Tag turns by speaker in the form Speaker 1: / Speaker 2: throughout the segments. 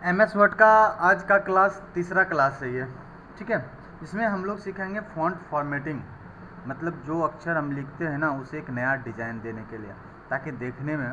Speaker 1: MS word का आज का क्लास तीसरा क्लास है ये, ठीक है। इसमें हम लोग सीखेंगे फ़ॉन्ट फॉर्मेटिंग, मतलब जो अक्षर हम लिखते हैं ना उसे एक नया डिज़ाइन देने के लिए, ताकि देखने में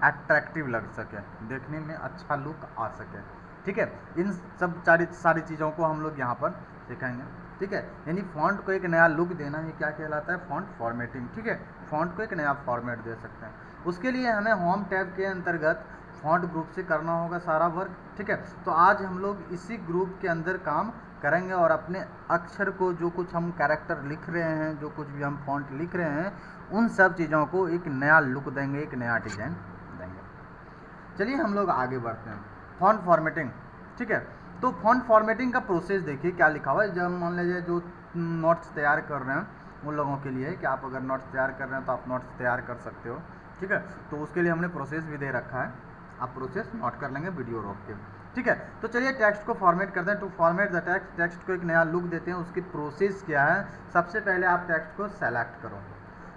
Speaker 1: अट्रैक्टिव लग सके, देखने में अच्छा लुक आ सके, ठीक है। इन सब सारी चीज़ों को हम लोग यहाँ पर सीखेंगे, ठीक है। यानी फ़ॉन्ट को एक नया लुक देना ही क्या कहलाता है, फ़ॉन्ट फॉर्मेटिंग, ठीक है। फ़ॉन्ट को एक नया फॉर्मेट दे सकते हैं। उसके लिए हमें होम टैब के अंतर्गत फ़ॉन्ट ग्रुप से करना होगा सारा वर्क, ठीक है। तो आज हम लोग इसी ग्रुप के अंदर काम करेंगे और अपने अक्षर को, जो कुछ हम कैरेक्टर लिख रहे हैं, जो कुछ भी हम फ़ॉन्ट लिख रहे हैं, उन सब चीज़ों को एक नया लुक देंगे, एक नया डिज़ाइन देंगे। चलिए हम लोग आगे बढ़ते हैं। फ़ॉन्ट फॉर्मेटिंग, ठीक है। तो फ़ॉन्ट फॉर्मेटिंग का प्रोसेस देखिए क्या लिखा हुआ है। जब मान लीजिए जो नोट्स तैयार कर रहे हैं उन लोगों के लिए है कि आप अगर नोट्स तैयार कर रहे हैं तो आप नोट्स तैयार कर सकते हो, ठीक है। तो उसके लिए हमने प्रोसेस भी दे रखा है, आप प्रोसेस नोट कर लेंगे वीडियो रोक के, ठीक है। तो चलिए टेक्स्ट को फॉर्मेट करते हैं। To format the text, text को एक नया लुक देते हैं। उसकी प्रोसेस क्या है, सबसे पहले आप टेक्स्ट को सेलेक्ट करो।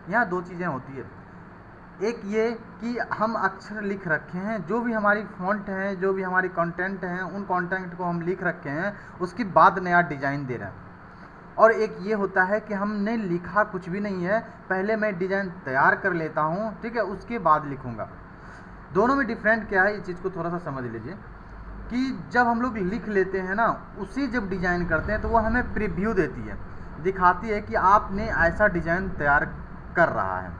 Speaker 1: यहाँ दो चीज़ें होती है, एक ये कि हम अक्षर लिख रखे हैं, जो भी हमारी फ़ॉन्ट है, जो भी हमारी कंटेंट हैं, उन कंटेंट को हम लिख रखे हैं, उसके बाद नया डिज़ाइन दे रहे हैं। और एक ये होता है कि हमने लिखा कुछ भी नहीं है, पहले मैं डिज़ाइन तैयार कर लेता हूँ, ठीक है, उसके बाद लिखूँगा। दोनों में डिफरेंट क्या है, इस चीज़ को थोड़ा सा समझ लीजिए कि जब हम लोग लिख लेते हैं ना, उसी जब डिज़ाइन करते हैं तो वो हमें प्रीव्यू देती है, दिखाती है कि आपने ऐसा डिज़ाइन तैयार कर रहा है,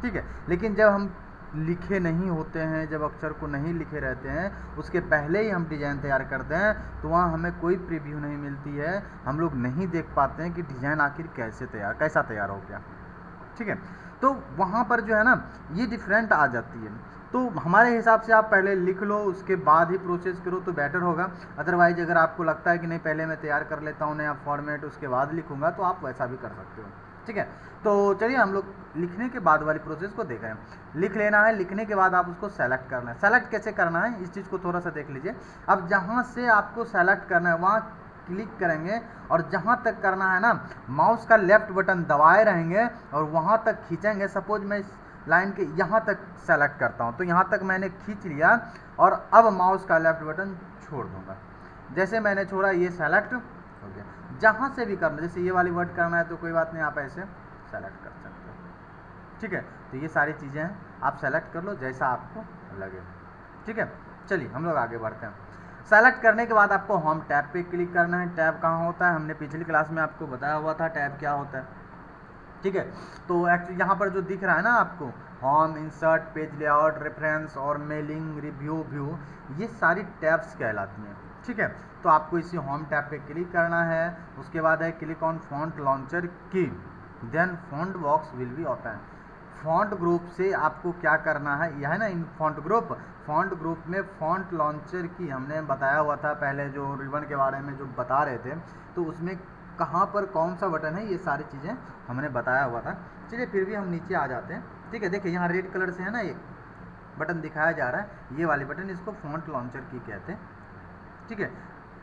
Speaker 1: ठीक है। लेकिन जब हम लिखे नहीं होते हैं, जब अक्षर को नहीं लिखे रहते हैं, उसके पहले ही हम डिज़ाइन तैयार करते हैं, तो वहाँ हमें कोई प्रीव्यू नहीं मिलती है, हम लोग नहीं देख पाते हैं कि डिज़ाइन आखिर कैसा तैयार हो गया, ठीक है। तो वहाँ पर जो है ना ये डिफरेंट आ जाती है। तो हमारे हिसाब से आप पहले लिख लो, उसके बाद ही प्रोसेस करो तो बेटर होगा। अदरवाइज अगर आपको लगता है कि नहीं पहले मैं तैयार कर लेता हूँ नया फॉर्मेट, उसके बाद लिखूँगा, तो आप वैसा भी कर सकते हो, ठीक है। तो चलिए हम लोग लिखने के बाद वाली प्रोसेस को देख रहे हैं। लिख लेना है, लिखने के बाद आप उसको सेलेक्ट करना है। सेलेक्ट कैसे करना है इस चीज़ को थोड़ा सा देख लीजिए। अब जहाँ से आपको सेलेक्ट करना है वहाँ क्लिक करेंगे और जहाँ तक करना है ना, माउस का लेफ्ट बटन दबाए रहेंगे और वहाँ तक खींचेंगे। सपोज मैं इस लाइन के यहाँ तक सेलेक्ट करता हूँ, तो यहाँ तक मैंने खींच लिया और अब माउस का लेफ्ट बटन छोड़ दूँगा। जैसे मैंने छोड़ा ये सेलेक्ट हो गया। जहाँ से भी करना, जैसे ये वाली वर्ड करना है तो कोई बात नहीं, आप ऐसे सेलेक्ट कर सकते हो, ठीक है। तो ये सारी चीज़ें हैं, आप सेलेक्ट कर लो जैसा आपको लगे, ठीक है। चलिए हम लोग आगे बढ़ते हैं। सेलेक्ट करने के बाद आपको होम टैब पे क्लिक करना है। टैब कहाँ होता है, हमने पिछली क्लास में आपको बताया हुआ था टैब क्या होता है, ठीक है। तो एक्चुअली यहाँ पर जो दिख रहा है ना आपको, home, insert, page layout, reference और मेलिंग, रिव्यू, व्यू, ये सारी टैब्स कहलाती हैं, ठीक है। तो आपको इसी होम टैब पे क्लिक करना है। उसके बाद है क्लिक ऑन फॉन्ट लॉन्चर की, then font box will be open. Font group से आपको क्या करना है, यह है ना इन फॉन्ट ग्रुप में फॉन्ट लॉन्चर की हमने बताया हुआ था पहले, जो रिबन के बारे में जो बता रहे थे, तो उसमें कहाँ पर कौन सा बटन है, ये सारी चीज़ें हमने बताया हुआ था। चलिए फिर भी हम नीचे आ जाते हैं, ठीक है। देखिए यहाँ रेड कलर से है ना एक बटन दिखाया जा रहा है, ये वाली बटन, इसको फॉन्ट लॉन्चर की कहते हैं, ठीक है।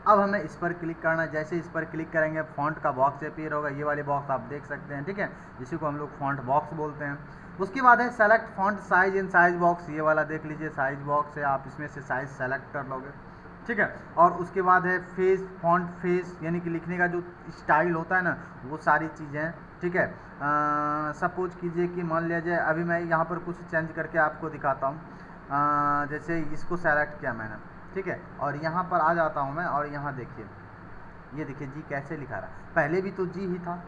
Speaker 1: अब हमें इस पर क्लिक करना है। जैसे इस पर क्लिक करेंगे फॉन्ट का बॉक्स अपीयर होगा, ये वाली बॉक्स आप देख सकते हैं, ठीक है, इसी को हम लोग फॉन्ट बॉक्स बोलते हैं। उसके बाद है select font size in size box, ये वाला देख लीजिए साइज बॉक्स है, आप इसमें से साइज सेलेक्ट कर लोगे, ठीक है। और उसके बाद है फेस, फॉन्ट फेस, यानी कि लिखने का जो स्टाइल होता है ना, वो सारी चीज़ें, ठीक है। सपोज कीजिए कि मान लीजिए अभी मैं यहाँ पर कुछ चेंज करके आपको दिखाता हूँ। जैसे इसको सेलेक्ट किया मैंने, ठीक है, और यहाँ पर आ जाता हूँ मैं और यहाँ देखिए, ये देखिए जी कैसे लिखा रहा है। पहले भी तो जी ही था,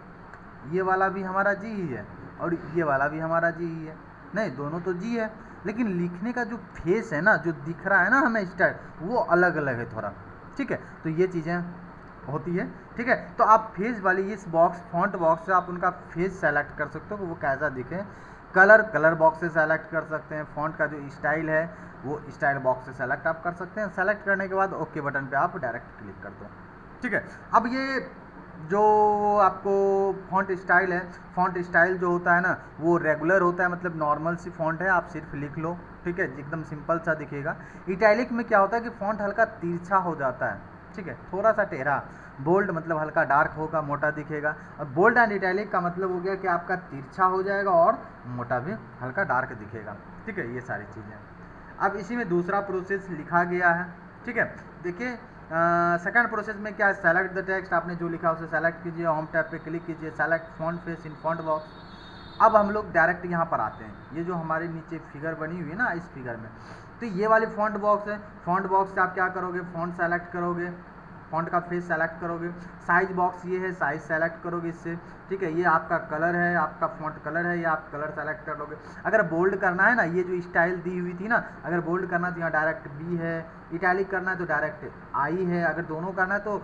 Speaker 1: ये वाला भी हमारा जी ही है और ये वाला भी हमारा जी ही है, नहीं दोनों तो जी है, लेकिन लिखने का जो फेस है ना, जो दिख रहा है ना हमें स्टाइल, वो अलग अलग है थोड़ा, ठीक है। तो ये चीज़ें होती है, ठीक है। तो आप फेस वाली इस बॉक्स फॉन्ट बॉक्स से आप उनका फेस सेलेक्ट कर सकते हो कि वो कैसा दिखे। कलर बॉक्स से सेलेक्ट कर सकते हैं। फॉन्ट का जो स्टाइल है वो स्टाइल बॉक्स से सेलेक्ट आप कर सकते हैं। सेलेक्ट करने के बाद ओके बटन पे आप डायरेक्ट क्लिक कर दो, ठीक है। अब ये जो आपको फॉन्ट स्टाइल है, फॉन्ट स्टाइल जो होता है ना वो रेगुलर होता है, मतलब नॉर्मल सी फॉन्ट है, आप सिर्फ लिख लो, ठीक है, एकदम सिंपल सा दिखेगा। इटैलिक में क्या होता है कि फॉन्ट हल्का तिरछा हो जाता है, ठीक है, थोड़ा सा टेढ़ा। बोल्ड मतलब हल्का डार्क होगा, मोटा दिखेगा। और बोल्ड एंड इटैलिक का मतलब हो गया कि आपका तिरछा हो जाएगा और मोटा भी हल्का डार्क दिखेगा, ठीक है, ये सारी चीज़ें। अब इसी में दूसरा प्रोसेस लिखा गया है, ठीक है। देखिए सेकंड प्रोसेस में क्या है, सेलेक्ट द टेक्स्ट, आपने जो लिखा उसे सेलेक्ट कीजिए, होम टैब पे क्लिक कीजिए, select font face in font box. अब हम लोग डायरेक्ट यहाँ पर आते हैं, ये जो हमारे नीचे फिगर बनी हुई है ना, इस फिगर में तो ये वाली फॉन्ट बॉक्स है। फॉन्ट बॉक्स से आप क्या करोगे, फॉन्ट सेलेक्ट करोगे, फॉन्ट का फेस सेलेक्ट करोगे। साइज बॉक्स ये है, साइज सेलेक्ट करोगे इससे, ठीक है। ये आपका कलर है, आपका फॉन्ट कलर है, ये आप कलर सेलेक्ट कर लोगे। अगर बोल्ड करना है ना, ये जो स्टाइल दी हुई थी ना, अगर बोल्ड करना है तो यहाँ डायरेक्ट बी है, इटैलिक करना है तो डायरेक्ट आई है, अगर दोनों करना है तो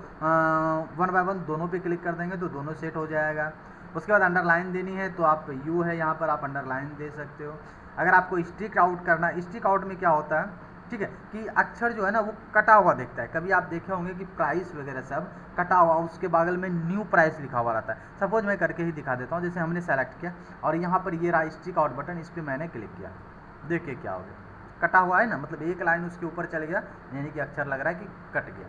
Speaker 1: वन बाय वन दोनों पे क्लिक कर देंगे तो दोनों सेट हो जाएगा। उसके बाद अंडरलाइन देनी है तो आप यू है यहाँ पर, आप अंडरलाइन दे सकते हो। अगर आपको स्टिक आउट करना है, स्टिक आउट में क्या होता है, ठीक है, कि अक्षर जो है ना वो कटा हुआ दिखता है। कभी आप देखे होंगे कि प्राइस वगैरह सब कटा हुआ, उसके बगल में न्यू प्राइस लिखा हुआ रहता है। सपोज मैं करके ही दिखा देता हूँ, जैसे हमने सेलेक्ट किया और यहाँ पर ये रहा स्टिक आउट बटन, इस पर मैंने क्लिक किया, देखिए क्या हो गया, कटा हुआ है ना, मतलब एक लाइन उसके ऊपर चल गया, यानी कि अक्षर लग रहा है कि कट गया,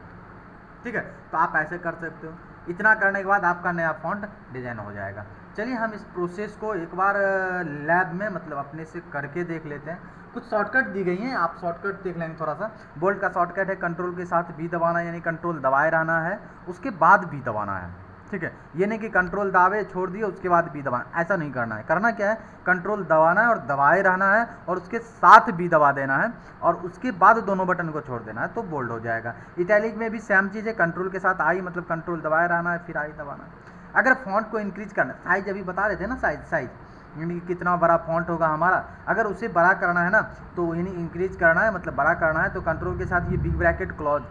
Speaker 1: ठीक है। तो आप ऐसे कर सकते हो। इतना करने के बाद आपका नया फॉन्ट डिजाइन हो जाएगा। चलिए हम इस प्रोसेस को एक बार लैब में मतलब अपने से करके देख लेते हैं। कुछ शॉर्टकट दी गई हैं, आप शॉर्टकट देख लेंगे थोड़ा सा। बोल्ड का शॉर्टकट है कंट्रोल के साथ बी दबाना, यानी कंट्रोल दबाए रहना है उसके बाद बी दबाना है, ठीक है। ये नहीं कि कंट्रोल दावे छोड़ दिए उसके बाद बी दबाना, ऐसा नहीं करना है। करना क्या है, कंट्रोल दबाना है और दबाए रहना है और उसके साथ बी दबा देना है और उसके बाद दोनों बटन को छोड़ देना है, तो बोल्ड हो जाएगा। इटैलिक में भी सेम चीज़ है, कंट्रोल के साथ आई मतलब कंट्रोल दबाए रहना है फिर आई दबाना है। अगर फॉन्ट को इंक्रीज करना, साइज अभी बता रहे थे ना, साइज यानी कि कितना बड़ा फॉन्ट होगा हमारा, अगर उसे बड़ा करना है ना तो यानी इंक्रीज करना है मतलब बड़ा करना है, तो कंट्रोल के साथ ये बिग ब्रैकेट क्लॉज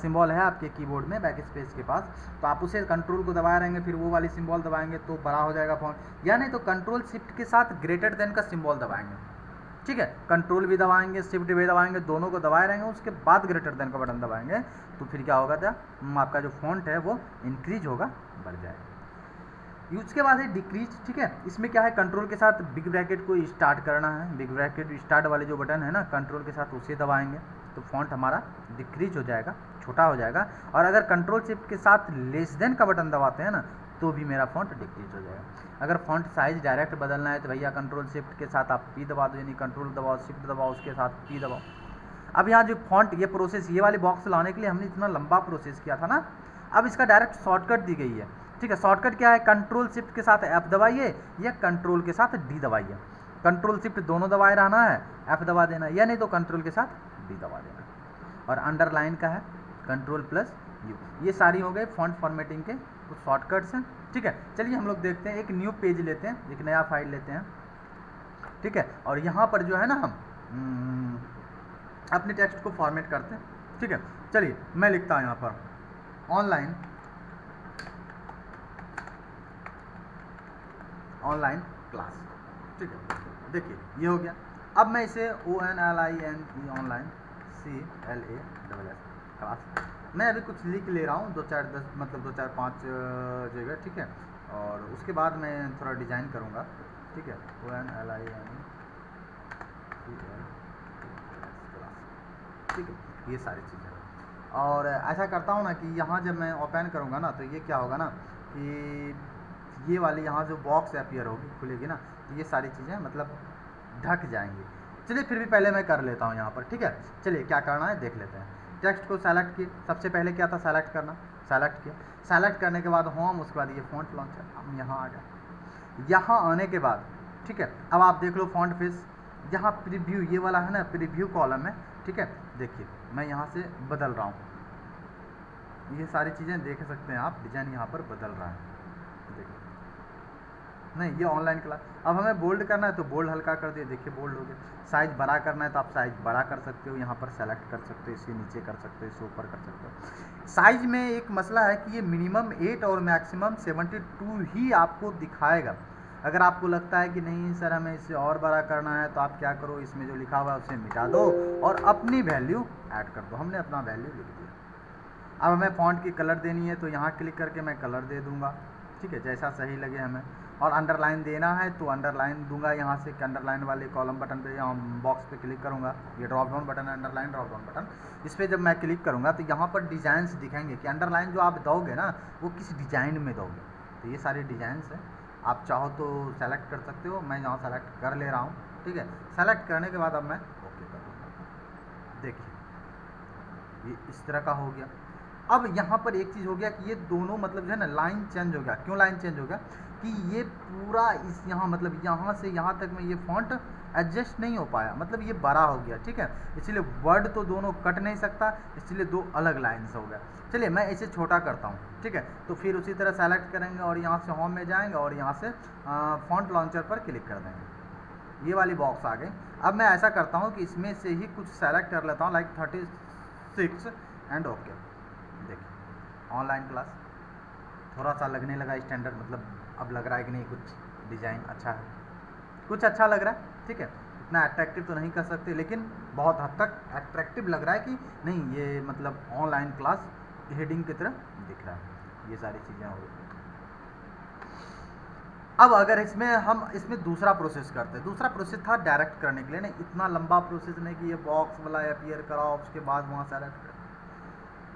Speaker 1: सिंबल है आपके कीबोर्ड में बैक स्पेस के पास, तो आप उसे कंट्रोल को दबाए रहेंगे फिर वो वाली सिंबल दबाएंगे तो बड़ा हो जाएगा फॉन्ट। या नहीं तो कंट्रोल शिफ्ट के साथ ग्रेटर देन का सिंबल दबाएंगे, ठीक है। कंट्रोल भी दबाएंगे शिफ्ट भी दबाएंगे, दोनों को दबाए रहेंगे, उसके बाद ग्रेटर देन का बटन दबाएंगे तो फिर क्या होगा, था आपका जो फॉन्ट है वो इंक्रीज होगा, बढ़ जाएगा। उसके बाद है डिक्रीज, ठीक है। इसमें क्या है, कंट्रोल के साथ बिग ब्रैकेट को स्टार्ट करना है, बिग ब्रैकेट स्टार्ट वाले जो बटन है ना, कंट्रोल के साथ उसे दबाएंगे तो फॉन्ट हमारा डिक्रीज हो जाएगा, छोटा हो जाएगा। और अगर कंट्रोल शिफ्ट के साथ लेस देन का बटन दबाते हैं ना तो भी मेरा फॉन्ट डिक्रीज हो जाएगा। अगर फॉन्ट साइज डायरेक्ट बदलना है तो भैया कंट्रोल शिफ्ट के साथ आप पी दबा दो, यानी कंट्रोल दबाओ शिफ्ट दबाओ उसके साथ पी दबाओ। अब यहाँ जो फॉन्ट ये प्रोसेस, ये वाली बॉक्स लाने के लिए हमने इतना लंबा प्रोसेस किया था ना, अब इसका डायरेक्ट शॉर्टकट दी गई है, ठीक है। शॉर्टकट क्या है, कंट्रोल शिफ्ट के साथ एफ दबाइए या कंट्रोल के साथ डी दबाइए। कंट्रोल शिफ्ट दोनों दबाए रहना है, एफ दबा देना, या नहीं तो कंट्रोल के साथ डी दबा देना। और अंडरलाइन का है कंट्रोल प्लस यू। ये सारी हो गए फॉन्ट फॉर्मेटिंग के कुछ शॉर्टकट्स हैं, ठीक है। चलिए हम लोग देखते हैं, एक न्यू पेज लेते हैं, एक नया फाइल लेते हैं, ठीक है। और यहाँ पर जो है ना हम अपने टेक्स्ट को फॉर्मेट करते हैं, ठीक है। चलिए मैं लिखता हूँ यहाँ पर ऑनलाइन क्लास, ठीक है। देखिए ये हो गया। अब मैं इसे ONLINE ऑनलाइन CLASS क्लास, मैं अभी कुछ लिख ले रहा हूँ, 2-4-10 मतलब 2-4-5 जगह, ठीक है। और उसके बाद मैं थोड़ा डिज़ाइन करूँगा, ठीक है। ONLINE क्लास, ठीक है। ये सारी चीज़ें और ऐसा करता हूँ ना कि यहाँ जब मैं ओपन करूँगा ना तो ये क्या होगा ना कि ये वाली यहाँ जो बॉक्स अपीयर होगी खुलेगी ना तो ये सारी चीज़ें मतलब ढक जाएंगी। चलिए फिर भी पहले मैं कर लेता हूँ यहाँ पर, ठीक है। चलिए क्या करना है देख लेते हैं। टेक्स्ट को सेलेक्ट किए, सबसे पहले क्या था सेलेक्ट करना, सेलेक्ट किया, सेलेक्ट करने के बाद होम, उसके बाद ये फॉन्ट लॉन्चर, हम यहाँ आ गए। यहाँ आने के बाद ठीक है, अब आप देख लो फॉन्ट फेस, यहाँ प्रीव्यू ये वाला है ना, प्रीव्यू कॉलम है, ठीक है। देखिए मैं यहाँ से बदल रहा हूँ, ये सारी चीज़ें देख सकते हैं आप, डिज़ाइन यहाँ पर बदल रहा है, देखिए नहीं ये ऑनलाइन क्लास। अब हमें बोल्ड करना है तो बोल्ड हल्का कर दिए, देखिए बोल्ड हो गया। साइज़ बड़ा करना है तो आप साइज़ बड़ा कर सकते हो, यहाँ पर सेलेक्ट कर सकते हो, इसके नीचे कर सकते हो, इससे ऊपर कर सकते हो। साइज़ में एक मसला है कि ये मिनिमम 8 और मैक्सिमम 72 ही आपको दिखाएगा। अगर आपको लगता है कि नहीं सर हमें इससे और बड़ा करना है तो आप क्या करो, इसमें जो लिखा हुआ है उसे मिटा दो और अपनी वैल्यू ऐड कर दो। हमने अपना वैल्यू लिख दिया। अब हमें फॉन्ट की कलर देनी है तो यहाँ क्लिक करके मैं कलर दे दूँगा, ठीक है, जैसा सही लगे हमें। और अंडरलाइन देना है तो अंडरलाइन दूंगा, यहाँ से अंडरलाइन वाले कॉलम बटन पे या बॉक्स पे क्लिक करूँगा, ये ड्रॉप डाउन बटन है अंडरलाइन ड्रॉप डाउन बटन, इस पर जब मैं क्लिक करूँगा तो यहाँ पर डिज़ाइंस दिखेंगे कि अंडरलाइन जो आप दोगे ना वो किस डिज़ाइन में दोगे। तो ये सारे डिज़ाइंस हैं, आप चाहो तो सेलेक्ट कर सकते हो, मैं यहाँ सेलेक्ट कर ले रहा हूँ, ठीक है। सेलेक्ट करने के बाद अब मैं ओके कर दूँगा। देखिए ये इस तरह का हो गया। अब यहाँ पर एक चीज़ हो गया कि ये दोनों मतलब जो है ना लाइन चेंज हो गया। क्यों लाइन चेंज हो गया कि ये पूरा इस यहाँ मतलब यहाँ से यहाँ तक में ये फॉन्ट एडजस्ट नहीं हो पाया, मतलब ये बड़ा हो गया, ठीक है। इसलिए वर्ड तो दोनों कट नहीं सकता, इसलिए दो अलग लाइन्स हो गया। चलिए मैं इसे छोटा करता हूँ, ठीक है। तो फिर उसी तरह सेलेक्ट करेंगे और यहाँ से होम में जाएंगे और यहाँ से फॉन्ट लॉन्चर पर क्लिक कर देंगे। ये वाली बॉक्स आ गई। अब मैं ऐसा करता हूँ कि इसमें से ही कुछ सेलेक्ट कर लेता हूँ, लाइक 36 एंड ओके। देखिए ऑनलाइन क्लास थोड़ा सा लगने लगा स्टैंडर्ड, मतलब अब लग रहा है कि नहीं कुछ डिज़ाइन अच्छा है, कुछ अच्छा लग रहा है, ठीक है। इतना अट्रैक्टिव तो नहीं कर सकते, लेकिन बहुत हद तक अट्रैक्टिव लग रहा है कि नहीं, ये मतलब ऑनलाइन क्लास हेडिंग की तरह दिख रहा है। ये सारी चीज़ें हो गई। अब अगर इसमें दूसरा प्रोसेस करते हैं। दूसरा प्रोसेस था डायरेक्ट करने के लिए, नहीं इतना लंबा प्रोसेस नहीं कि ये बॉक्स वाला अपीयर कराओ उसके बाद वहाँ सेलेक्ट करो।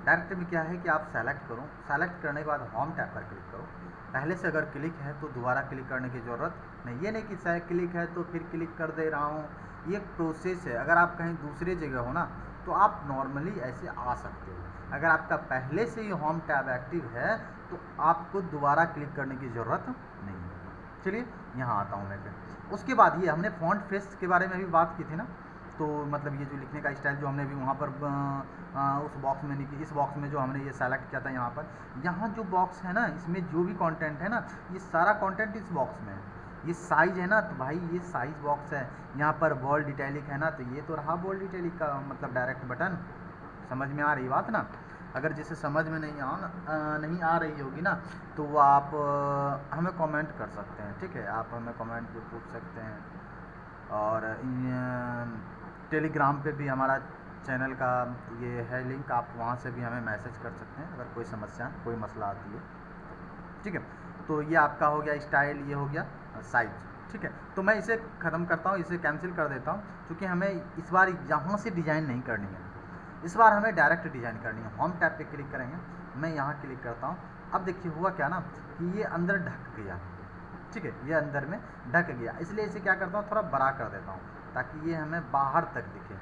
Speaker 1: डायरेक्ट में क्या है कि आप सेलेक्ट करो, सेलेक्ट करने के बाद होम टैब पर क्लिक करो। पहले से अगर क्लिक है तो दोबारा क्लिक करने की ज़रूरत नहीं। ये नहीं कि शायद क्लिक है तो फिर क्लिक कर दे रहा हूँ, ये एक प्रोसेस है। अगर आप कहीं दूसरी जगह हो ना तो आप नॉर्मली ऐसे आ सकते हो। अगर आपका पहले से ही होम टैब एक्टिव है तो आपको दोबारा क्लिक करने की ज़रूरत नहीं है। चलिए यहाँ आता हूँ मैं फिर। उसके बाद ये हमने फॉन्ट फेस के बारे में भी बात की थी ना, तो मतलब ये जो लिखने का स्टाइल जो हमने भी वहाँ पर उस बॉक्स में नहीं, इस बॉक्स में जो हमने ये सेलेक्ट किया था यहाँ पर, यहाँ जो बॉक्स है ना इसमें जो भी कंटेंट है ना ये सारा कंटेंट इस बॉक्स में है। ये साइज़ है ना तो भाई ये साइज़ बॉक्स है। यहाँ पर बोल्ड इटैलिक है ना तो ये तो रहा बोल्ड इटैलिक का मतलब डायरेक्ट बटन। समझ में आ रही बात ना? अगर जिसे समझ में नहीं आ रही होगी ना तो वो आप हमें कमेंट कर सकते हैं, ठीक है। आप हमें कमेंट पे पूछ सकते हैं। और टेलीग्राम पे भी हमारा चैनल का ये है लिंक, आप वहाँ से भी हमें मैसेज कर सकते हैं अगर कोई समस्या कोई मसला आती है, ठीक है। तो ये आपका हो गया स्टाइल, ये हो गया साइज, ठीक है। तो मैं इसे ख़त्म करता हूँ, इसे कैंसिल कर देता हूँ क्योंकि हमें इस बार यहाँ से डिज़ाइन नहीं करनी है, इस बार हमें डायरेक्ट डिज़ाइन करनी है। होम टैब पे क्लिक करेंगे, मैं यहाँ क्लिक करता हूँ। अब देखिए हुआ क्या ना कि ये अंदर ढक गया, ठीक है, ये अंदर में ढक गया। इसलिए इसे क्या करता हूँ थोड़ा बड़ा कर देता हूँ ताकि ये हमें बाहर तक दिखे।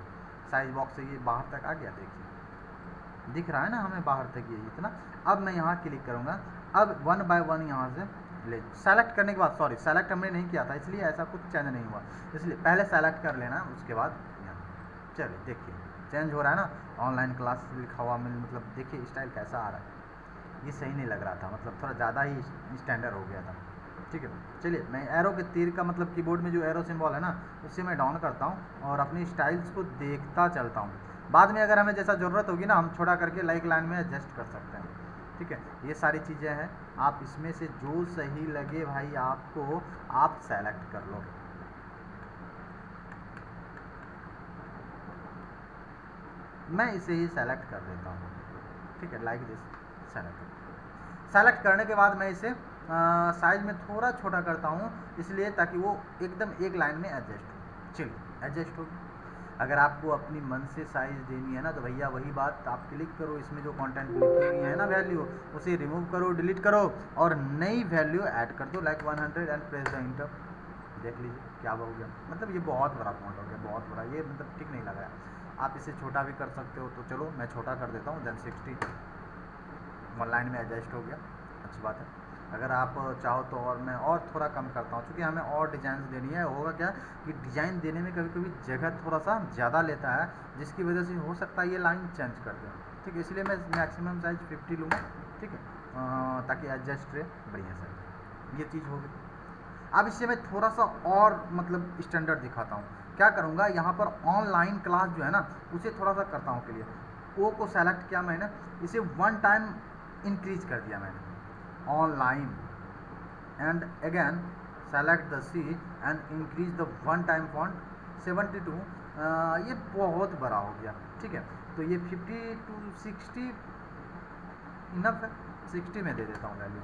Speaker 1: साइज बॉक्स से ये बाहर तक आ गया, देखिए दिख रहा है ना हमें बाहर तक ये इतना। अब मैं यहाँ क्लिक करूँगा। अब 1 बाय 1 यहाँ से ले सेलेक्ट करने के बाद, सॉरी सेलेक्ट हमने नहीं किया था इसलिए ऐसा कुछ चेंज नहीं हुआ, इसलिए पहले सेलेक्ट कर लेना उसके बाद यहाँ। चलिए देखिए चेंज हो रहा है ना, ऑनलाइन क्लास लिखा हुआ मतलब देखिए स्टाइल कैसा आ रहा है। ये सही नहीं लग रहा था, मतलब थोड़ा ज़्यादा ही स्टैंडर्ड हो गया था, ठीक है। चलिए मैं एरो के तीर का मतलब कीबोर्ड में जो एरो सिंबल है ना उससे मैं डाउन करता हूँ और अपनी स्टाइल्स को देखता चलता हूँ। बाद में अगर हमें जैसा ज़रूरत होगी ना हम छोटा करके लाइक लाइन में एडजस्ट कर सकते हैं, ठीक है। ये सारी चीज़ें हैं, आप इसमें से जो सही लगे भाई आपको आप सेलेक्ट कर लो। मैं इसे ही सेलेक्ट कर देता हूँ, ठीक है, लाइक दिस सेलेक्ट करने के बाद मैं इसे साइज में थोड़ा छोटा करता हूँ इसलिए ताकि वो एकदम एक लाइन में एडजस्ट हो। चलिए एडजस्ट हो। अगर आपको अपनी मन से साइज़ देनी है ना तो भैया वही बात, आप क्लिक करो, इसमें जो कंटेंट लिखी हुई है ना वैल्यू उसे रिमूव करो, डिलीट करो और नई वैल्यू ऐड कर दो like 100 and press the inter. देख लीजिए क्या हो गया, मतलब ये बहुत बड़ा फॉन्ट हो गया, बहुत बड़ा, ये मतलब ठीक नहीं लग रहा है। आप इसे छोटा भी कर सकते हो, तो चलो मैं छोटा कर देता हूँ, देन 60 वन लाइन में एडजस्ट हो गया, अच्छी बात है। अगर आप चाहो तो और मैं और थोड़ा कम करता हूँ क्योंकि हमें और डिज़ाइन देनी है। होगा क्या कि डिज़ाइन देने में कभी कभी जगह थोड़ा सा ज़्यादा लेता है जिसकी वजह से हो सकता है ये लाइन चेंज कर दें, ठीक है। इसलिए मैं मैक्सिमम साइज 50 लूँगा, ठीक है, ताकि एडजस्ट रहे बढ़िया से। ये चीज़ होगी। अब इससे मैं थोड़ा सा और मतलब स्टैंडर्ड दिखाता हूँ। क्या करूँगा, यहाँ पर ऑनलाइन क्लास जो है ना उसे थोड़ा सा करता हूँ क्लियर। ओ को सेलेक्ट किया मैंने, इसे 1 टाइम इंक्रीज कर दिया मैंने, online and again select the C and increase the 1 time font 72। ये बहुत बड़ा हो गया, ठीक है। तो ये 50 to 60 इनफ है, 60 में दे देता हूँ वैल्यू,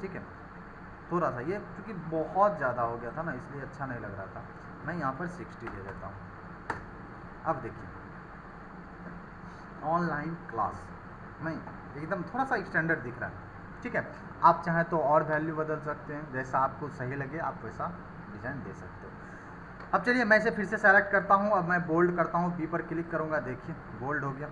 Speaker 1: ठीक है। थोड़ा सा ये क्योंकि बहुत ज़्यादा हो गया था ना इसलिए अच्छा नहीं लग रहा था, मैं यहाँ पर 60 दे देता हूँ। अब देखिए ऑनलाइन क्लास में एकदम थोड़ा सा स्टैंडर्ड दिख रहा है, ठीक है। आप चाहें तो और वैल्यू बदल सकते हैं, जैसा आपको सही लगे आप वैसा डिज़ाइन दे सकते हो। अब चलिए मैं इसे फिर से सेलेक्ट करता हूँ। अब मैं बोल्ड करता हूँ, बी पर क्लिक करूँगा, देखिए बोल्ड हो गया।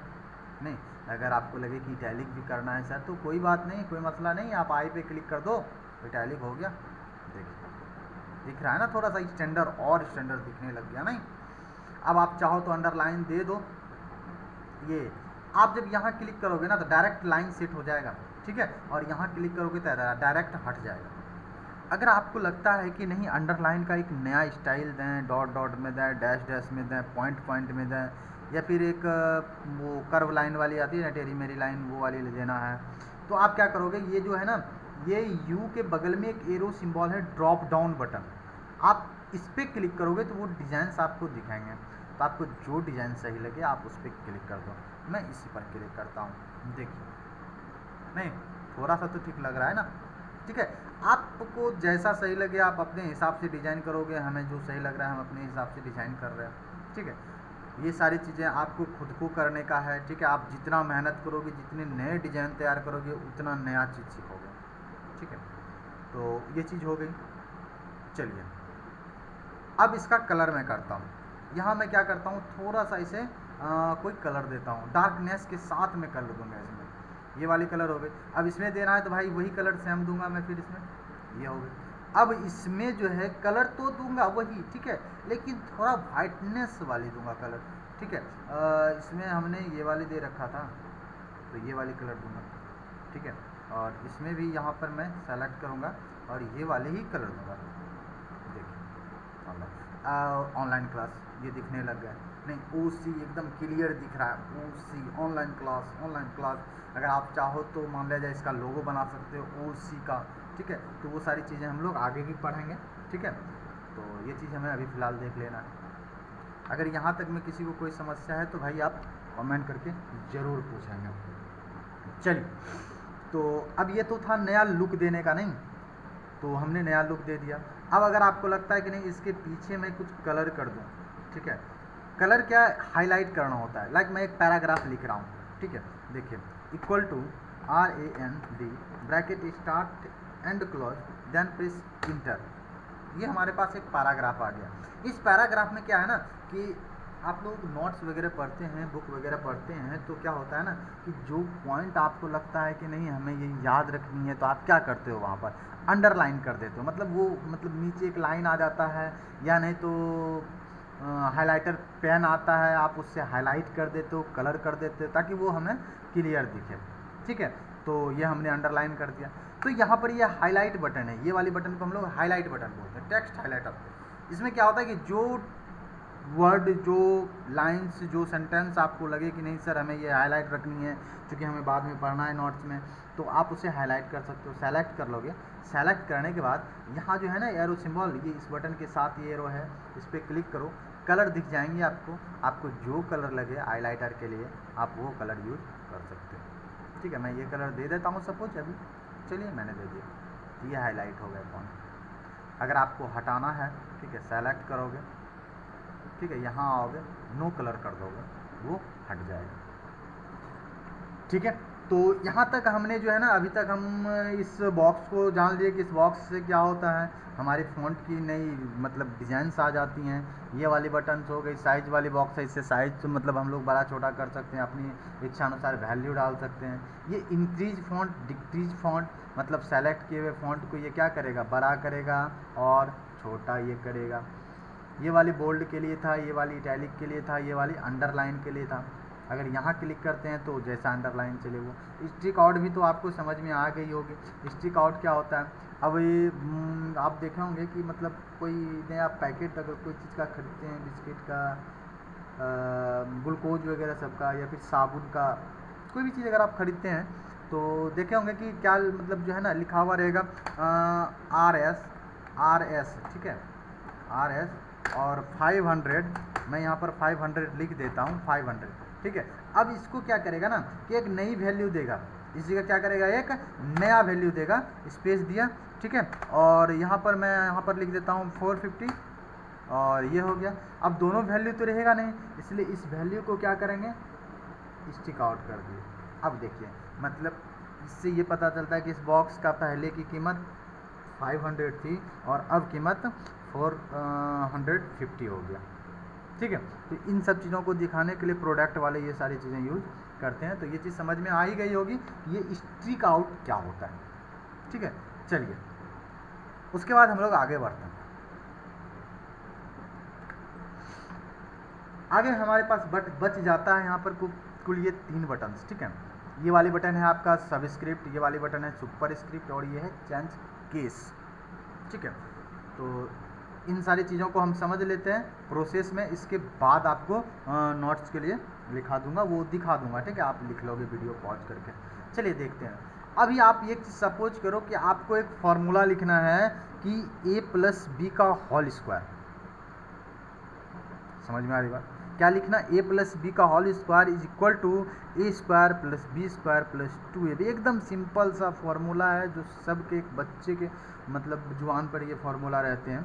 Speaker 1: नहीं, अगर आपको लगे कि इटैलिक भी करना है सर तो कोई बात नहीं, कोई मसला नहीं, आप आई पे क्लिक कर दो, इटैलिक हो गया। देखिए दिख रहा है ना, थोड़ा सा स्टैंडर्ड और स्टैंडर्ड दिखने लग गया नहीं। अब आप चाहो तो अंडरलाइन दे दो। ये आप जब यहाँ क्लिक करोगे ना तो डायरेक्ट लाइन सेट हो जाएगा, ठीक है, और यहाँ क्लिक करोगे तो डायरेक्ट हट जाएगा। अगर आपको लगता है कि नहीं अंडरलाइन का एक नया स्टाइल दें, डॉट डॉट में दें, डैश डैश में दें, पॉइंट पॉइंट में दें, या फिर एक वो कर्व लाइन वाली आती है ना, टेढ़ी मेरी लाइन, वो वाली ले देना है, तो आप क्या करोगे, ये जो है ना, ये यू के बगल में एक एरो सिंबल है, ड्रॉप डाउन बटन, आप इस पर क्लिक करोगे तो वो डिज़ाइंस आपको दिखाएंगे। तो आपको जो डिज़ाइन सही लगे आप उस पर क्लिक कर दो। मैं इसी पर क्लिक करता हूँ, देखिए नहीं थोड़ा सा तो ठीक लग रहा है ना, ठीक है। आपको जैसा सही लगे आप अपने हिसाब से डिज़ाइन करोगे, हमें जो सही लग रहा है हम अपने हिसाब से डिज़ाइन कर रहे हैं, ठीक है। ये सारी चीज़ें आपको खुद को करने का है, ठीक है। आप जितना मेहनत करोगे, जितने नए डिज़ाइन तैयार करोगे, उतना नया चीज़ सीखोगे, ठीक है। तो ये चीज़ हो गई। चलिए अब इसका कलर मैं करता हूँ। यहाँ मैं क्या करता हूँ, थोड़ा सा इसे कोई कलर देता हूँ, डार्कनेस के साथ में कलर दूंगा इसमें। ये वाली कलर हो गई। अब इसमें देना है तो भाई वही कलर सेम दूंगा मैं, फिर इसमें ये हो गई। अब इसमें जो है कलर तो दूंगा वही, ठीक है, लेकिन थोड़ा वाइटनेस वाली दूंगा कलर, ठीक है। इसमें हमने ये वाली दे रखा था तो ये वाली कलर दूंगा, ठीक है। और इसमें भी यहाँ पर मैं सेलेक्ट करूँगा और ये वाले ही कलर दूंगा। देखिए ऑनलाइन क्लास ये दिखने लग गया, नहीं ओ सी एकदम क्लियर दिख रहा है, ओ सी ऑनलाइन क्लास, ऑनलाइन क्लास। अगर आप चाहो तो मान लिया जाए इसका लोगो बना सकते हो ओ सी का, ठीक है। तो वो सारी चीज़ें हम लोग आगे भी पढ़ेंगे, ठीक है। तो ये चीज़ हमें अभी फ़िलहाल देख लेना है। अगर यहाँ तक में किसी को कोई समस्या है तो भाई आप कमेंट करके ज़रूर पूछेंगे। चलिए तो अब ये तो था नया लुक देने का, नहीं तो हमने नया लुक दे दिया। अब अगर आपको लगता है कि नहीं इसके पीछे मैं कुछ कलर कर दूँ, ठीक है। कलर क्या हाईलाइट करना होता है, लाइक मैं एक पैराग्राफ लिख रहा हूँ, ठीक है। देखिए equal to RAND bracket start and close then press enter, ये हमारे पास एक पैराग्राफ आ गया। इस पैराग्राफ में क्या है ना कि आप लोग नोट्स वगैरह पढ़ते हैं, बुक वगैरह पढ़ते हैं, तो क्या होता है ना कि जो पॉइंट आपको लगता है कि नहीं हमें ये याद रखनी है, तो आप क्या करते हो वहाँ पर अंडरलाइन कर देते हो। मतलब वो मतलब नीचे एक लाइन आ जाता है, या नहीं तो हाइलाइटर पेन आता है, आप उससे हाईलाइट कर देते हो, कलर कर देते हो, ताकि वो हमें क्लियर दिखे, ठीक है। तो ये हमने अंडरलाइन कर दिया। तो यहाँ पर ये हाईलाइट बटन है, ये वाली बटन को हम लोग हाईलाइट बटन बोलते हैं, टेक्स्ट हाईलाइटर। इसमें क्या होता है कि जो वर्ड, जो लाइंस, जो सेंटेंस आपको लगे कि नहीं सर हमें ये हाईलाइट रखनी है क्योंकि हमें बाद में पढ़ना है नोट्स में, तो आप उसे हाईलाइट कर सकते हो। सेलेक्ट कर लोगे, सेलेक्ट करने के बाद यहाँ जो है ना एरो सिंबल, ये इस बटन के साथ ये एरो है, इस पर क्लिक करो, कलर दिख जाएंगे आपको जो कलर लगे हाईलाइटर के लिए आप वो कलर यूज कर सकते हो, ठीक है। मैं ये कलर दे देता हूँ सपोज अभी, चलिए मैंने दे दिया, ये हाईलाइट हो गया पॉइंट। अगर आपको हटाना है, ठीक है, सेलेक्ट करोगे, ठीक है, यहाँ आओगे, नो कलर कर दोगे, वो हट जाएगा, ठीक है। तो यहाँ तक हमने जो है ना, अभी तक हम इस बॉक्स को जान लिए कि इस बॉक्स से क्या होता है, हमारी फ़ॉन्ट की नई मतलब डिज़ाइंस आ जाती हैं। ये वाली बटन्स हो गई, साइज़ वाली बॉक्स है, इससे साइज़ मतलब हम लोग बड़ा छोटा कर सकते हैं, अपनी इच्छा अनुसार वैल्यू डाल सकते हैं। ये इंक्रीज फ़ॉन्ट, डिक्रीज फ़ॉन्ट, मतलब सेलेक्ट किए हुए फ़ॉन्ट को ये क्या करेगा, बड़ा करेगा और छोटा ये करेगा। ये वाली बोल्ड के लिए था, ये वाली इटैलिक के लिए था, ये वाली अंडरलाइन के लिए था। अगर यहाँ क्लिक करते हैं तो जैसा अंडरलाइन चले वो। स्टिक आउट भी तो आपको समझ में आ गई होगी। स्टिक आउट क्या होता है, अब ये आप देखे होंगे कि मतलब कोई नया पैकेट अगर कोई चीज़ का खरीदते हैं, बिस्किट का, ग्लूकोज वगैरह सबका, या फिर साबुन का, कोई भी चीज़ अगर आप खरीदते हैं तो देखे होंगे कि क्या मतलब जो है ना लिखा हुआ रहेगा RS, ठीक है, RS और 500, मैं यहाँ पर 500 लिख देता हूँ, 500, ठीक है। अब इसको क्या करेगा ना कि एक नई वैल्यू देगा, इसी का क्या करेगा, एक नया वैल्यू देगा, स्पेस दिया, ठीक है। और यहाँ पर मैं यहाँ पर लिख देता हूँ 450 और ये हो गया। अब दोनों वैल्यू तो रहेगा नहीं, इसलिए इस वैल्यू को क्या करेंगे, स्टिक आउट कर दिए। अब देखिए मतलब इससे ये पता चलता है कि इस बॉक्स का पहले की कीमत 500 थी और अब कीमत 450 हो गया, ठीक है। तो इन सब चीज़ों को दिखाने के लिए प्रोडक्ट वाले ये सारी चीज़ें यूज करते हैं। तो ये चीज़ समझ में आ ही गई होगी कि ये स्ट्रिक आउट क्या होता है, ठीक है। चलिए उसके बाद हम लोग आगे बढ़ते हैं। आगे हमारे पास बच जाता है यहाँ पर कुल ये 3 बटन, ठीक है। ये वाली बटन है आपका सबस्क्रिप्ट, ये वाली बटन है सुपर स्क्रिप्ट और ये है चेंज केस, ठीक है। तो इन सारी चीज़ों को हम समझ लेते हैं प्रोसेस में। इसके बाद आपको नोट्स के लिए लिखा दूंगा, वो दिखा दूंगा, ठीक है। आप लिख लोगे वीडियो पॉज करके। चलिए देखते हैं। अभी आप ये चीज़ सपोज करो कि आपको एक फॉर्मूला लिखना है कि a प्लस बी का होल स्क्वायर, समझ में आ रही बात? क्या लिखना? a प्लस बी का whole square is equal to A square plus B square plus 2ab। एकदम सिंपल सा फॉर्मूला है जो सबके एक बच्चे के मतलब जुबान पर ये फॉर्मूला रहते हैं।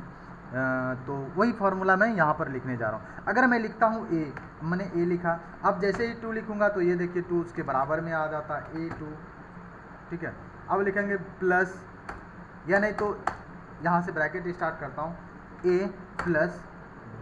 Speaker 1: तो वही फार्मूला मैं यहाँ पर लिखने जा रहा हूँ। अगर मैं लिखता हूँ a, मैंने a लिखा, अब जैसे ही 2 लिखूंगा तो ये देखिए 2 उसके बराबर में आ जाता है a2, ठीक है। अब लिखेंगे प्लस, या नहीं तो यहाँ से ब्रैकेट स्टार्ट करता हूँ, a प्लस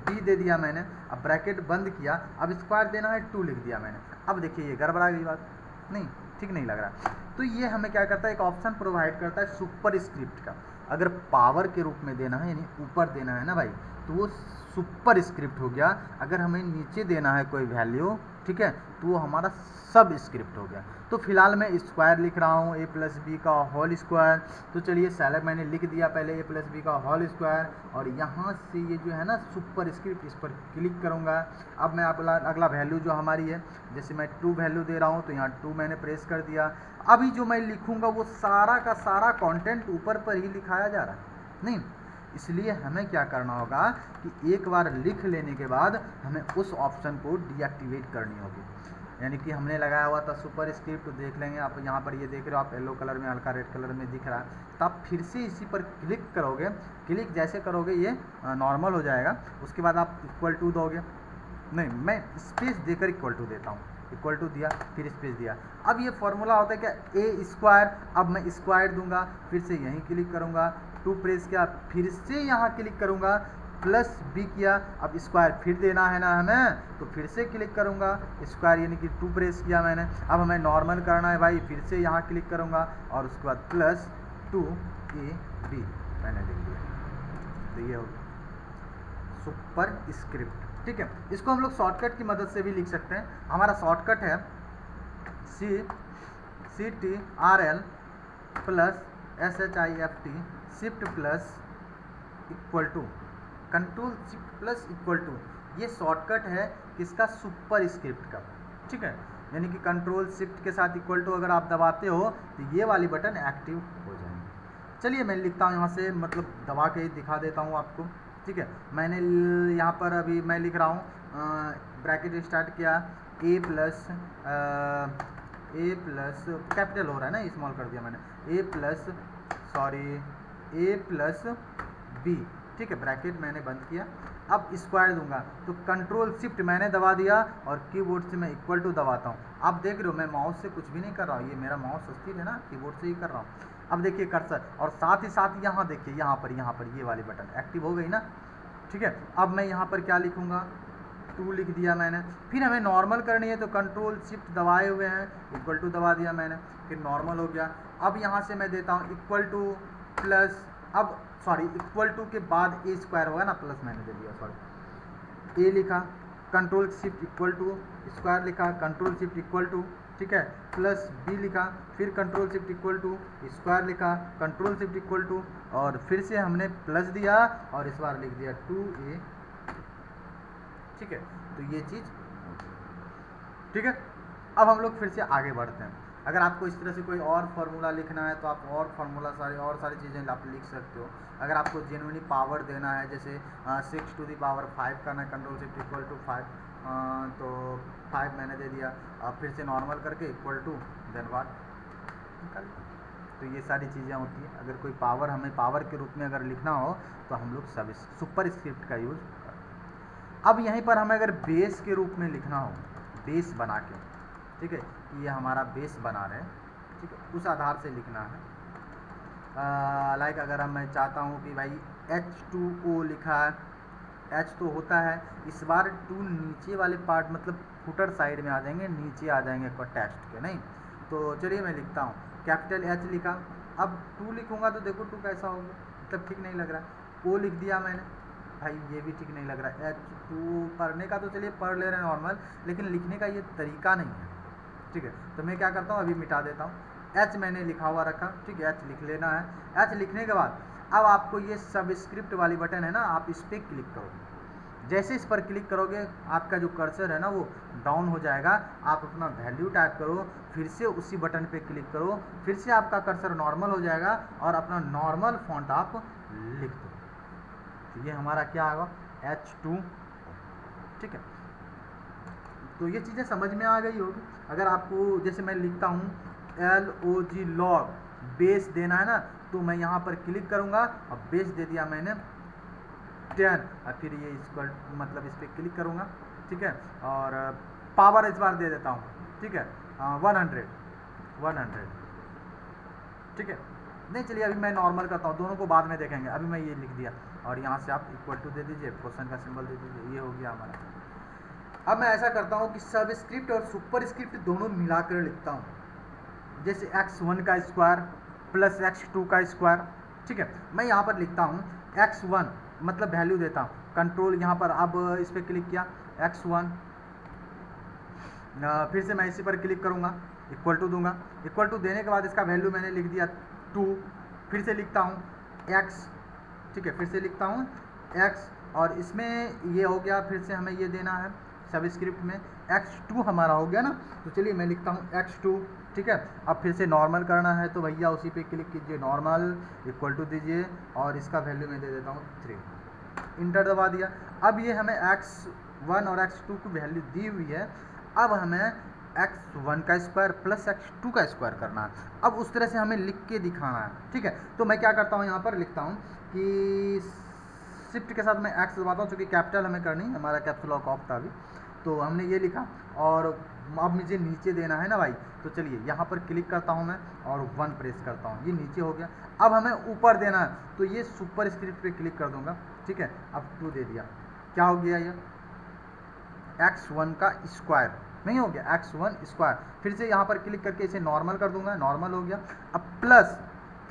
Speaker 1: b दे दिया मैंने, अब ब्रैकेट बंद किया, अब स्क्वायर देना है 2 लिख दिया मैंने। अब देखिए ये गड़बड़ा गई बात, नहीं ठीक नहीं लग रहा। तो ये हमें क्या करता है, एक ऑप्शन प्रोवाइड करता है सुपर स्क्रिप्ट का। अगर पावर के रूप में देना है यानी ऊपर देना है ना भाई, तो वो सुपर स्क्रिप्ट हो गया। अगर हमें नीचे देना है कोई वैल्यू, ठीक है, तो वो हमारा सब स्क्रिप्ट हो गया। तो फिलहाल मैं स्क्वायर लिख रहा हूँ a प्लस बी का होल स्क्वायर। तो चलिए सेलेक्ट मैंने लिख दिया पहले a प्लस बी का होल स्क्वायर, और यहाँ से ये जो है ना सुपर स्क्रिप्ट, इस पर क्लिक करूँगा। अब मैं अगला वैल्यू जो हमारी है, जैसे मैं 2 वैल्यू दे रहा हूँ तो यहाँ 2 मैंने प्रेस कर दिया। अभी जो मैं लिखूँगा वो सारा का सारा कंटेंट ऊपर पर ही लिखाया जा रहा है, नहीं। इसलिए हमें क्या करना होगा कि एक बार लिख लेने के बाद हमें उस ऑप्शन को डीएक्टिवेट करनी होगी। यानी कि हमने लगाया हुआ था सुपर स्क्रिप्ट, तो देख लेंगे आप यहाँ पर, ये देख रहे हो आप येलो कलर में, हल्का रेड कलर में दिख रहा है। तो आप फिर से इसी पर क्लिक करोगे, क्लिक जैसे करोगे ये नॉर्मल हो जाएगा। उसके बाद आप इक्वल टू दोगे, नहीं मैं स्पेस देकर इक्वल टू देता हूँ, इक्वल टू दिया फिर स्पेस दिया। अब ये फॉर्मूला होता है क्या, ए स्क्वायर, अब मैं स्क्वायर दूंगा, फिर से यहीं क्लिक करूँगा, 2 प्रेस किया, फिर से यहाँ क्लिक करूँगा, प्लस बी किया, अब स्क्वायर फिर देना है ना हमें, तो फिर से क्लिक करूँगा स्क्वायर, यानी कि 2 प्रेस किया मैंने। अब हमें नॉर्मल करना है भाई, फिर से यहाँ क्लिक करूँगा और उसके बाद प्लस 2ab मैंने लिख दिया। तो ये हो सुपर स्क्रिप्ट, ठीक है। इसको हम लोग शॉर्टकट की मदद से भी लिख सकते हैं। हमारा शॉर्टकट है CTRL plus SHIFT shift plus equal to, control shift plus equal to. ये शॉर्टकट है किसका, सुपर स्क्रिप्ट का, ठीक है। यानी कि कंट्रोल शिफ्ट के साथ इक्वल टू अगर आप दबाते हो तो ये वाली बटन एक्टिव हो जाएंगे। चलिए मैं लिखता हूँ यहाँ से, मतलब दबा के ही दिखा देता हूँ आपको, ठीक है। मैंने यहाँ पर अभी मैं लिख रहा हूँ, ब्रैकेट स्टार्ट किया, a प्लस कैपिटल हो रहा है ना, स्मॉल कर दिया मैंने, a प्लस b, ठीक है। ब्रैकेट मैंने बंद किया, अब स्क्वायर दूंगा तो कंट्रोल शिफ्ट मैंने दबा दिया और कीबोर्ड से मैं इक्वल टू दबाता हूँ। आप देख रहे हो मैं माउस से कुछ भी नहीं कर रहा हूँ, ये मेरा माउस स्थिर है ना, कीबोर्ड से ही कर रहा हूँ। अब देखिए कर्सर, और साथ ही साथ यहाँ देखिए, यहाँ पर ये वाली बटन एक्टिव हो गई ना, ठीक है। अब मैं यहाँ पर क्या लिखूँगा, 2 लिख दिया मैंने। फिर हमें नॉर्मल करनी है तो कंट्रोल शिफ्ट दबाए हुए हैं, इक्वल टू दबा दिया मैंने, फिर नॉर्मल हो गया। अब यहाँ से मैं देता हूँ इक्वल टू प्लस, अब सॉरी इक्वल टू के बाद ए स्क्वायर होगा ना, प्लस मैंने दे दिया, सॉरी ए लिखा, control shift equal to, square लिखा, कंट्रोल शिफ्ट इक्वल टू, ठीक है, प्लस बी लिखा, फिर control shift equal to, square लिखा, कंट्रोल शिफ्ट इक्वल टू, और फिर से हमने प्लस दिया और इस बार लिख दिया 2a, ठीक है। तो ये चीज़, ठीक है। अब हम लोग फिर से आगे बढ़ते हैं। अगर आपको इस तरह से कोई और फार्मूला लिखना है तो आप और फार्मूला सारी चीज़ें आप लिख सकते हो। अगर आपको जेन्युइनली पावर देना है, जैसे 6 टू दी पावर 5 करना है, कंट्रोल शिफ्ट इक्वल टू 5, तो 5 मैंने दे दिया, फिर से नॉर्मल करके इक्वल टू देन वाट निकाल। तो ये सारी चीज़ें होती हैं। अगर कोई पावर हमें पावर के रूप में अगर लिखना हो तो हम लोग सब सुपर स्क्रिप्ट का यूज़ करते हैं। अब यहीं पर हमें अगर बेस के रूप में लिखना हो, बेस बना के, ठीक है, ये हमारा बेस बना रहे हैं, ठीक है, उस आधार से लिखना है। लाइक अगर मैं चाहता हूँ कि भाई H2O लिखा है, एच तो होता है, इस बार टू नीचे वाले पार्ट मतलब फुटर साइड में आ जाएंगे, नीचे आ जाएंगे टेक्स्ट के, नहीं। तो चलिए मैं लिखता हूँ, कैपिटल एच लिखा, अब टू लिखूँगा तो देखो टू कैसा होगा, मतलब ठीक नहीं लग रहा। ओ लिख दिया मैंने, भाई ये भी ठीक नहीं लग रहा। एच टू पढ़ने का तो चलिए पढ़ ले रहे हैं नॉर्मल, लेकिन लिखने का ये तरीका नहीं है, ठीक है। तो मैं क्या करता हूँ, अभी मिटा देता हूँ। एच मैंने लिखा हुआ रखा, ठीक है, एच लिख लेना है। एच लिखने के बाद अब आपको ये सबस्क्रिप्ट वाली बटन है ना, आप इस पर क्लिक करोगे। जैसे इस पर क्लिक करोगे आपका जो कर्सर है ना वो डाउन हो जाएगा, आप अपना वैल्यू टाइप करो, फिर से उसी बटन पे क्लिक करो, फिर से आपका कर्सर नॉर्मल हो जाएगा और अपना नॉर्मल फॉन्ट आप लिख दो। तो ये हमारा क्या आएगा, H2, ठीक है। तो ये चीज़ें समझ में आ गई होगी। अगर आपको जैसे मैं लिखता हूँ LOG लॉग बेस देना है ना, तो मैं यहाँ पर क्लिक करूँगा और बेस दे दिया मैंने 10, और फिर ये इसको मतलब इस पर क्लिक करूँगा, ठीक है, और पावर इस बार दे देता हूँ, ठीक है, 100, ठीक है। नहीं चलिए अभी मैं नॉर्मल करता हूँ, दोनों को बाद में देखेंगे। अभी मैं ये लिख दिया और यहाँ से आप इक्वल टू दे दीजिए, क्वेश्चन का सिंबल दे दीजिए, ये हो गया हमारा। अब मैं ऐसा करता हूँ कि सबस्क्रिप्ट और सुपर स्क्रिप्ट दोनों मिलाकर लिखता हूँ, जैसे x1 का स्क्वायर प्लस x2 का स्क्वायर, ठीक है। मैं यहाँ पर लिखता हूँ x1 मतलब वैल्यू देता हूँ, कंट्रोल यहाँ पर, अब इस पर क्लिक किया x1, फिर से मैं इसी पर क्लिक करूँगा, इक्वल टू दूंगा, इक्वल टू देने के बाद इसका वैल्यू मैंने लिख दिया 2, फिर से लिखता हूँ x, ठीक है, फिर से लिखता हूँ x, और इसमें ये हो गया, फिर से हमें ये देना है सबस्क्रिप्ट में x2 हमारा हो गया ना। तो चलिए मैं लिखता हूँ x2, ठीक है। अब फिर से नॉर्मल करना है तो भैया उसी पे क्लिक कीजिए, नॉर्मल इक्वल टू दीजिए और इसका वैल्यू मैं दे देता हूँ 3, इंटर दबा दिया। अब ये हमें x1 और x2 की वैल्यू दी हुई है, अब हमें x1 का स्क्वायर प्लस x2 का स्क्वायर करना है। अब उस तरह से हमें लिख के दिखाना है, ठीक है। तो मैं क्या करता हूँ, यहाँ पर लिखता हूँ कि शिफ्ट के साथ मैं x दबाता हूँ, चूँकि कैपिटल हमें करनी है, हमारा कैप्स लॉक ऑफ था अभी, तो हमने ये लिखा। और अब मुझे नीचे देना है ना भाई, तो चलिए यहाँ पर क्लिक करता हूँ मैं और 1 प्रेस करता हूँ, ये नीचे हो गया। अब हमें ऊपर देना है, तो ये सुपर स्क्रिप्ट पे क्लिक कर दूंगा, ठीक है। अब 2 दे दिया, क्या हो गया, ये x1 का स्क्वायर नहीं हो गया, x1 स्क्वायर। फिर से यहाँ पर क्लिक करके इसे नॉर्मल कर दूंगा, नॉर्मल हो गया। अब प्लस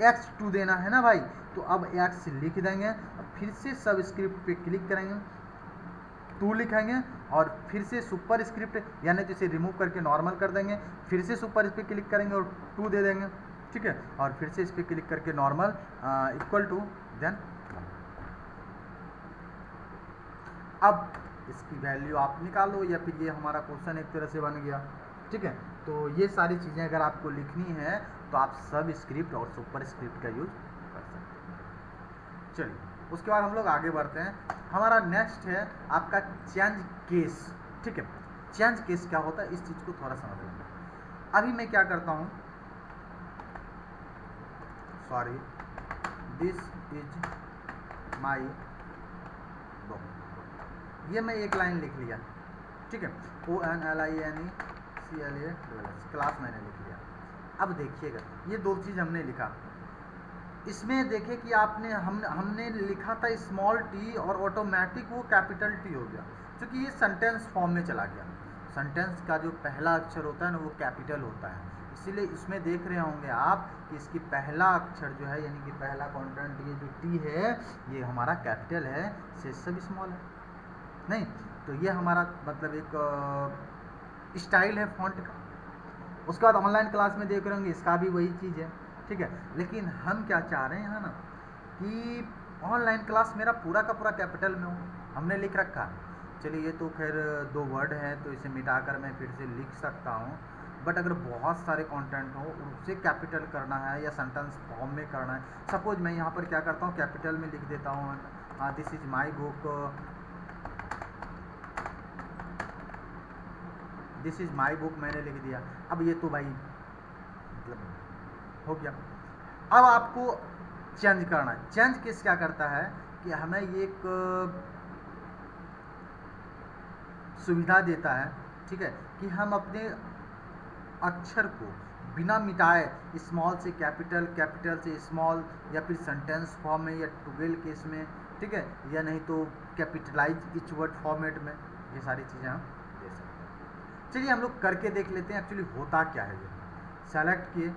Speaker 1: x2 देना है ना भाई, तो अब x लिख देंगे, अब फिर से सब स्क्रिप्ट पे क्लिक करेंगे, 2 लिखेंगे और फिर से सुपर स्क्रिप्ट यानी जिसे रिमूव करके नॉर्मल कर देंगे, फिर से सुपर इस पर क्लिक करेंगे और 2 दे देंगे, ठीक है। और फिर से इस पर क्लिक करके नॉर्मल इक्वल टू देन। अब इसकी वैल्यू आप निकालो या फिर ये हमारा क्वेश्चन एक तरह से बन गया, ठीक है। तो ये सारी चीज़ें अगर आपको लिखनी है तो आप सब स्क्रिप्ट और सुपर स्क्रिप्ट का यूज कर सकते हैं। चलिए उसके बाद हम लोग आगे बढ़ते हैं। हमारा नेक्स्ट है आपका चेंज केस, ठीक है। चेंज केस क्या होता है, इस चीज़ को थोड़ा समझ लेंगे। अभी मैं क्या करता हूँ, sorry, this is my book, ये मैं एक लाइन लिख लिया, ठीक है, ONLINECLA क्लास मैंने लिख लिया। अब देखिएगा ये 2 चीज़ हमने लिखा, इसमें देखे कि आपने हमने लिखा था स्मॉल टी और ऑटोमेटिक वो कैपिटल टी हो गया, क्योंकि ये सेंटेंस फॉर्म में चला गया। सेंटेंस का जो पहला अक्षर होता है ना वो कैपिटल होता है, इसीलिए इसमें देख रहे होंगे आप कि इसकी पहला अक्षर जो है यानी कि पहला कॉन्टेंट ये जो टी है ये हमारा कैपिटल है, शेष सब स्मॉल है, नहीं। तो ये हमारा मतलब एक स्टाइल है फॉन्ट का। उसके बाद ऑनलाइन क्लास में देख रहे होंगे इसका भी वही चीज़ है, ठीक है। लेकिन हम क्या चाह रहे हैं यहाँ ना कि ऑनलाइन क्लास मेरा पूरा का पूरा कैपिटल में हो, हमने लिख रखा। चलिए ये तो खैर 2 वर्ड हैं तो इसे मिटाकर मैं फिर से लिख सकता हूँ, बट अगर बहुत सारे कंटेंट हो उसे कैपिटल करना है या सेंटेंस फॉर्म में करना है, सपोज मैं यहाँ पर क्या करता हूँ कैपिटल में लिख देता हूँ, this is my book, this is my book मैंने लिख दिया। अब ये तो भाई मतलब हो गया। अब आपको चेंज करना है। चेंज केस क्या करता है कि हमें ये एक सुविधा देता है, ठीक है, कि हम अपने अक्षर को बिना मिटाए स्मॉल से कैपिटल, कैपिटल से स्मॉल या फिर सेंटेंस फॉर्म में या ट्वेल केस में ठीक है, या नहीं तो कैपिटलाइज इच वर्ड फॉर्मेट में, ये सारी चीज़ें हम दे सकते हैं। चलिए हम लोग करके देख लेते हैं एक्चुअली होता क्या है। ये सेलेक्ट किए,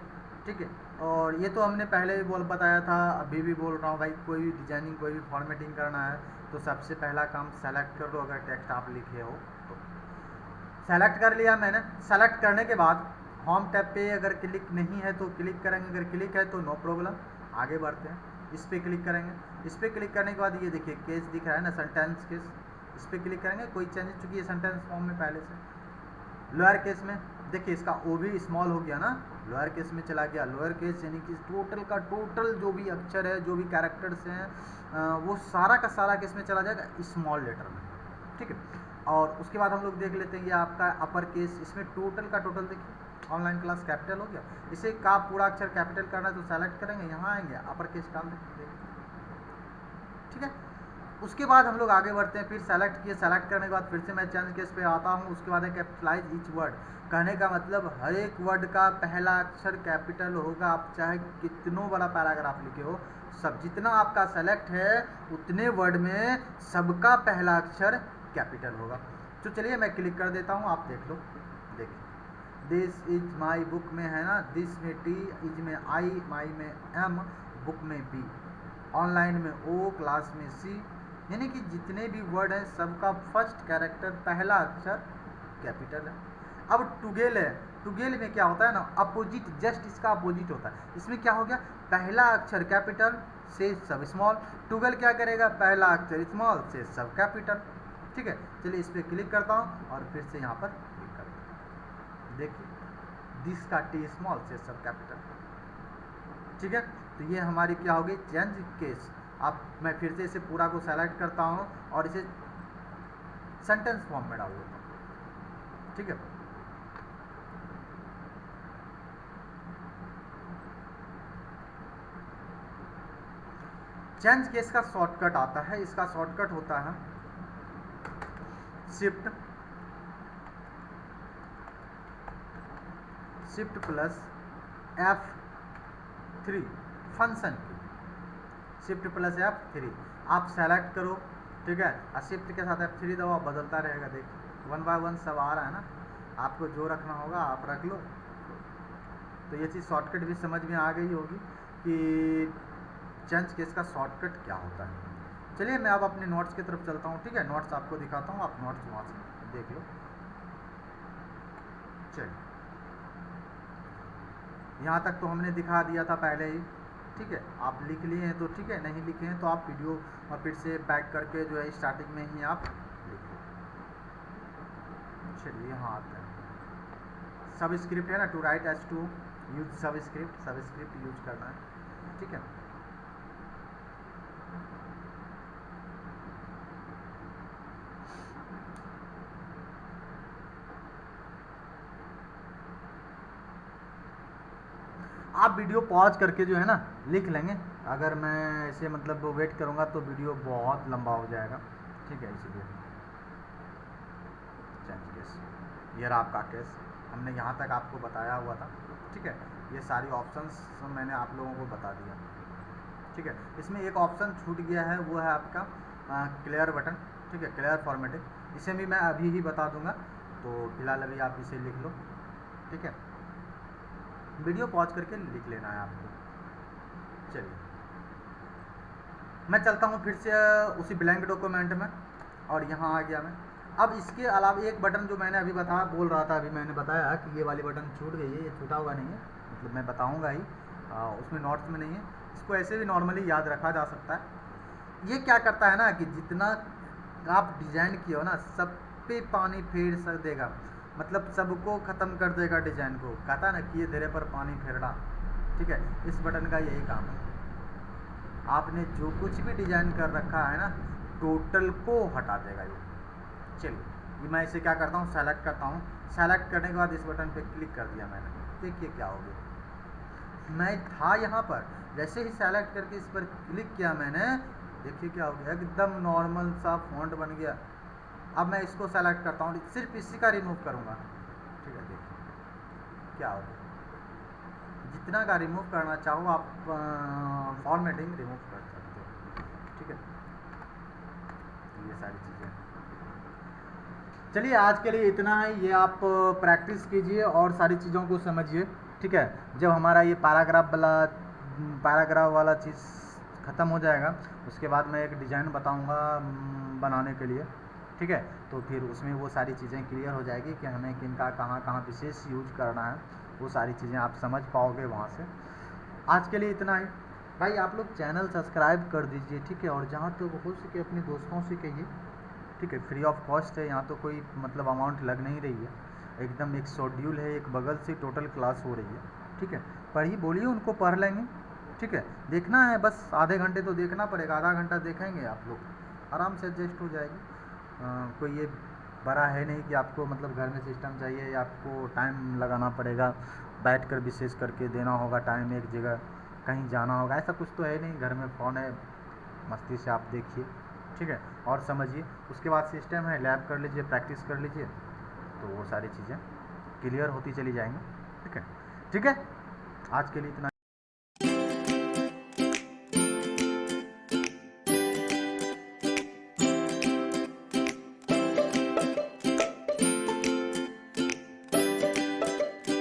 Speaker 1: ठीक है, और ये तो हमने पहले भी बताया था, अभी भी बोल रहा हूँ भाई, कोई भी डिजाइनिंग कोई भी फॉर्मेटिंग करना है तो सबसे पहला काम सेलेक्ट कर लो। अगर टेक्स्ट आप लिखे हो तो सेलेक्ट कर लिया मैंने। सेलेक्ट करने के बाद होम टैब पे अगर क्लिक नहीं है तो क्लिक करेंगे, अगर क्लिक है तो नो प्रॉब्लम, आगे बढ़ते हैं। इस पर क्लिक करेंगे, इस पर क्लिक करने के बाद ये देखिए केस दिख रहा है ना, सेंटेंस केस, इस पर क्लिक करेंगे। कोई चेंज, चूँकि ये सेंटेंस फॉर्म में पहले से लोअर केस में, देखिए इसका ओ भी स्मॉल हो गया ना, लोअर केस में चला गया। लोअर केस यानी कि टोटल का टोटल जो भी अक्षर है, जो भी कैरेक्टर्स हैं, वो सारा का सारा केस में चला जाएगा स्मॉल लेटर में, ठीक है। और उसके बाद हम लोग देख लेते हैं ये आपका अपर केस, इसमें टोटल का टोटल देखिए ऑनलाइन क्लास कैपिटल हो गया। इसे का पूरा अक्षर कैपिटल करना है तो सेलेक्ट करेंगे, यहाँ आएंगे अपर केस डाल देंगे, ठीक है। उसके बाद हम लोग आगे बढ़ते हैं, फिर सेलेक्ट किए, सेलेक्ट करने के बाद फिर से मैं चेंज केस पे आता हूँ। उसके बाद है कैपिटलाइज ईच वर्ड, कहने का मतलब हर एक वर्ड का पहला अक्षर कैपिटल होगा। आप चाहे कितनों बड़ा पैराग्राफ लिखे हो, सब जितना आपका सेलेक्ट है उतने वर्ड में सबका पहला अक्षर कैपिटल होगा। तो चलिए मैं क्लिक कर देता हूँ, आप देख लो। देखिए दिस इज माई बुक में है ना, दिस में टी, इज में आई, माई में एम, बुक में बी, ऑनलाइन में ओ, क्लास में सी, यानी कि जितने भी वर्ड हैं सबका फर्स्ट कैरेक्टर पहला अक्षर कैपिटल है। अब टुगेल है, टुगेल में क्या होता है ना, अपोजिट, जस्ट इसका अपोजिट होता है। इसमें क्या हो गया, पहला अक्षर कैपिटल से सब स्मॉल, टुगेल क्या करेगा, पहला अक्षर स्मॉल से सब कैपिटल, ठीक है। चलिए इस पर क्लिक करता हूँ और फिर से यहाँ पर क्लिक करता हूँ, देखिए दिस का टी स्मॉल से सब कैपिटल, ठीक है। तो ये हमारी क्या होगी, चेंज केस। अब मैं फिर से इसे पूरा को सेलेक्ट करता हूँ और इसे सेंटेंस फॉर्म में डाल देता हूँ, ठीक है। चेंज केस का शॉर्टकट आता है, इसका शॉर्टकट होता है शिफ्ट प्लस F3 फंक्शन की, शिफ्ट प्लस F3 आप सेलेक्ट करो, ठीक है, और शिफ्ट के साथ F3 दबाओ, बदलता रहेगा। देखिए 1 बाय 1 सब आ रहा है ना, आपको जो रखना होगा आप रख लो। तो ये चीज़ शॉर्टकट भी समझ में आ गई होगी कि चेंज केस का शॉर्टकट क्या होता है। चलिए मैं अब अपने नोट्स की तरफ चलता हूँ, ठीक है, नोट्स आपको दिखाता हूँ, आप नोट्स वहाँ से देख लो। चलिए यहाँ तक तो हमने दिखा दिया था पहले ही, ठीक है। आप लिख लिए हैं तो ठीक है, नहीं लिखे हैं तो आप वीडियो और फिर से बैक करके जो है स्टार्टिंग में ही आप लिख लो। चलिए यहाँ आते हैं, सब स्क्रिप्ट है ना, to write as to use subscript use करना है, ठीक है। आप वीडियो पॉज करके जो है ना लिख लेंगे, अगर मैं ऐसे मतलब वेट करूँगा तो वीडियो बहुत लंबा हो जाएगा, ठीक है। इसीलिए चेंज केस, ये रहा आपका केस, हमने यहाँ तक आपको बताया हुआ था, ठीक है। ये सारी ऑप्शंस मैंने आप लोगों को बता दिया, ठीक है। इसमें एक ऑप्शन छूट गया है, वो है आपका क्लियर बटन, ठीक है, क्लियर फॉर्मेटिंग। इसे भी मैं अभी ही बता दूंगा, तो फिलहाल अभी आप इसे लिख लो, ठीक है। वीडियो पॉज करके लिख लेना है आपको। चलिए मैं चलता हूँ फिर से उसी ब्लैंक डॉक्यूमेंट में, और यहाँ आ गया मैं। अब इसके अलावा एक बटन जो मैंने अभी बोल रहा था, अभी मैंने बताया कि ये वाली बटन छूट गई है, ये छूटा हुआ नहीं है, मतलब मैं बताऊँगा ही, उसमें नोट्स में नहीं है। इसको ऐसे भी नॉर्मली याद रखा जा सकता है। ये क्या करता है ना कि जितना आप डिज़ाइन किए हो ना, सब पे पानी फेर सक देगा, मतलब सबको ख़त्म कर देगा डिज़ाइन को। कहता है ना कि ये धीरे पर पानी फेरना, ठीक है। इस बटन का यही काम है, आपने जो कुछ भी डिज़ाइन कर रखा है ना, टोटल को हटा देगा ये। चलिए मैं इसे क्या करता हूँ, सेलेक्ट करता हूँ। सेलेक्ट करने के बाद इस बटन पे क्लिक कर दिया मैंने, देखिए क्या हो गया। मैं था यहाँ पर, जैसे ही सेलेक्ट करके इस पर क्लिक किया मैंने, देखिए क्या हो गया, एकदम नॉर्मल सा फॉन्ट बन गया। अब मैं इसको सेलेक्ट करता हूँ, सिर्फ इसी का रिमूव करूँगा, ठीक है। देखिए क्या हो गया, जितना का रिमूव करना चाहो आप फॉर्मेटिंग रिमूव कर सकते हो, ठीक है। ये सारी चीज़ें। चलिए आज के लिए इतना है, ये आप प्रैक्टिस कीजिए और सारी चीज़ों को समझिए, ठीक है। जब हमारा ये पैराग्राफ वाला चीज़ ख़त्म हो जाएगा उसके बाद मैं एक डिज़ाइन बताऊंगा बनाने के लिए, ठीक है। तो फिर उसमें वो सारी चीज़ें क्लियर हो जाएगी कि हमें किनका कहाँ कहाँ विशेष यूज करना है, वो सारी चीज़ें आप समझ पाओगे वहाँ से। आज के लिए इतना ही भाई, आप लोग चैनल सब्सक्राइब कर दीजिए, ठीक है। और जहाँ तक तो हो सके अपने दोस्तों से कहिए, ठीक है। फ्री ऑफ कॉस्ट है, यहाँ तो कोई मतलब अमाउंट लग नहीं रही है, एकदम एक शेड्यूल है, एक बगल से टोटल क्लास हो रही है, ठीक है। पढ़िए, बोलिए, उनको पढ़ लेंगे, ठीक है। देखना है बस आधे घंटे तो देखना पड़ेगा, आधा घंटा देखेंगे आप लोग आराम से एडजस्ट हो जाएगी। कोई ये बड़ा है नहीं कि आपको मतलब घर में सिस्टम चाहिए या आपको टाइम लगाना पड़ेगा, बैठ कर विशेष करके देना होगा टाइम एक जगह, कहीं जाना होगा, ऐसा कुछ तो है नहीं। घर में फ़ोन है, मस्ती से आप देखिए, ठीक है, और समझिए। उसके बाद सिस्टम है, लैब कर लीजिए, प्रैक्टिस कर लीजिए, तो वो सारी चीज़ें क्लियर होती चली जाएंगी, ठीक है। ठीक है, आज के लिए इतना।